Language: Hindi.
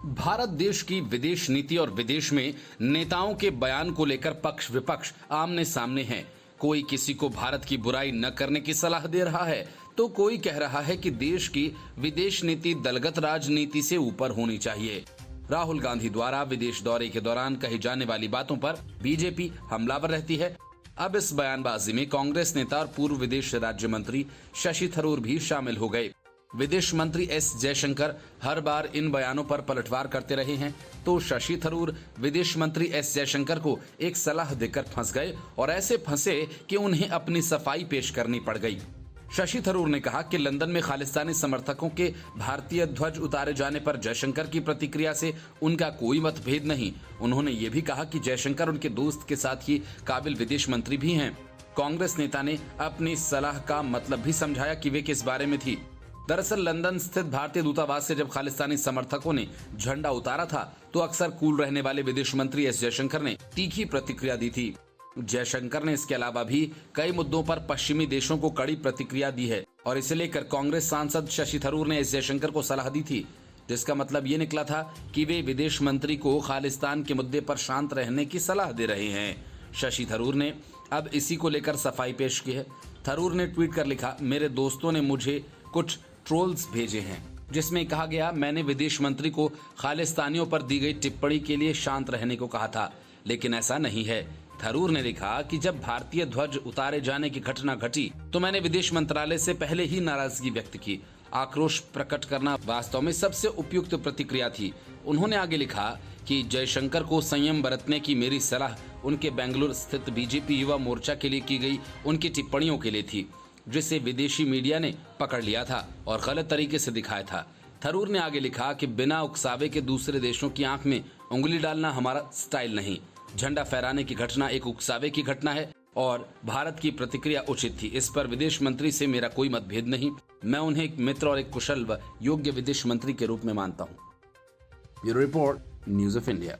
भारत देश की विदेश नीति और विदेश में नेताओं के बयान को लेकर पक्ष विपक्ष आमने सामने हैं। कोई किसी को भारत की बुराई न करने की सलाह दे रहा है तो कोई कह रहा है कि देश की विदेश नीति दलगत राजनीति से ऊपर होनी चाहिए। राहुल गांधी द्वारा विदेश दौरे के दौरान कही जाने वाली बातों पर बीजेपी हमलावर रहती है। अब इस बयानबाजी में कांग्रेस नेता और पूर्व विदेश राज्य मंत्री शशि थरूर भी शामिल हो गए। विदेश मंत्री एस जयशंकर हर बार इन बयानों पर पलटवार करते रहे हैं, तो शशि थरूर विदेश मंत्री एस जयशंकर को एक सलाह देकर फंस गए और ऐसे फंसे कि उन्हें अपनी सफाई पेश करनी पड़ गई। शशि थरूर ने कहा कि लंदन में खालिस्तानी समर्थकों के भारतीय ध्वज उतारे जाने पर जयशंकर की प्रतिक्रिया से उनका कोई मतभेद नहीं। उन्होंने ये भी कहा कि जयशंकर उनके दोस्त के साथ ही काबिल विदेश मंत्री भी हैं। कांग्रेस नेता ने अपनी सलाह का मतलब भी समझाया कि वे किस बारे में थी। दरअसल लंदन स्थित भारतीय दूतावास से जब खालिस्तानी समर्थकों ने झंडा उतारा था तो अक्सर कूल रहने वाले विदेश मंत्री एस जयशंकर ने तीखी प्रतिक्रिया दी थी। जयशंकर ने इसके अलावा भी कई मुद्दों पर पश्चिमी देशों को कड़ी प्रतिक्रिया दी है और इसे लेकर कांग्रेस सांसद शशि थरूर ने एस जयशंकर को सलाह दी थी, जिसका मतलब ये निकला था कि वे विदेश मंत्री को खालिस्तान के मुद्दे पर शांत रहने की सलाह दे रहे हैं। शशि थरूर ने अब इसी को लेकर सफाई पेश की है। थरूर ने ट्वीट कर लिखा, मेरे दोस्तों ने मुझे कुछ ट्रोल्स भेजे हैं जिसमें कहा गया मैंने विदेश मंत्री को खालिस्तानियों पर दी गई टिप्पणी के लिए शांत रहने को कहा था, लेकिन ऐसा नहीं है। थरूर ने लिखा कि जब भारतीय ध्वज उतारे जाने की घटना घटी तो मैंने विदेश मंत्रालय से पहले ही नाराजगी व्यक्त की। आक्रोश प्रकट करना वास्तव में सबसे उपयुक्त प्रतिक्रिया थी। उन्होंने आगे लिखा कि जयशंकर को संयम बरतने की मेरी सलाह उनके बेंगलुरु स्थित बीजेपी युवा मोर्चा के लिए की गई उनकी टिप्पणियों के लिए थी, जिसे विदेशी मीडिया ने पकड़ लिया था और गलत तरीके से दिखाया था। थरूर ने आगे लिखा कि बिना उकसावे के दूसरे देशों की आंख में उंगली डालना हमारा स्टाइल नहीं। झंडा फहराने की घटना एक उकसावे की घटना है और भारत की प्रतिक्रिया उचित थी। इस पर विदेश मंत्री से मेरा कोई मतभेद नहीं। मैं उन्हें एक मित्र और एक कुशल व योग्य विदेश मंत्री के रूप में मानता हूँ। Bureau report, news of India.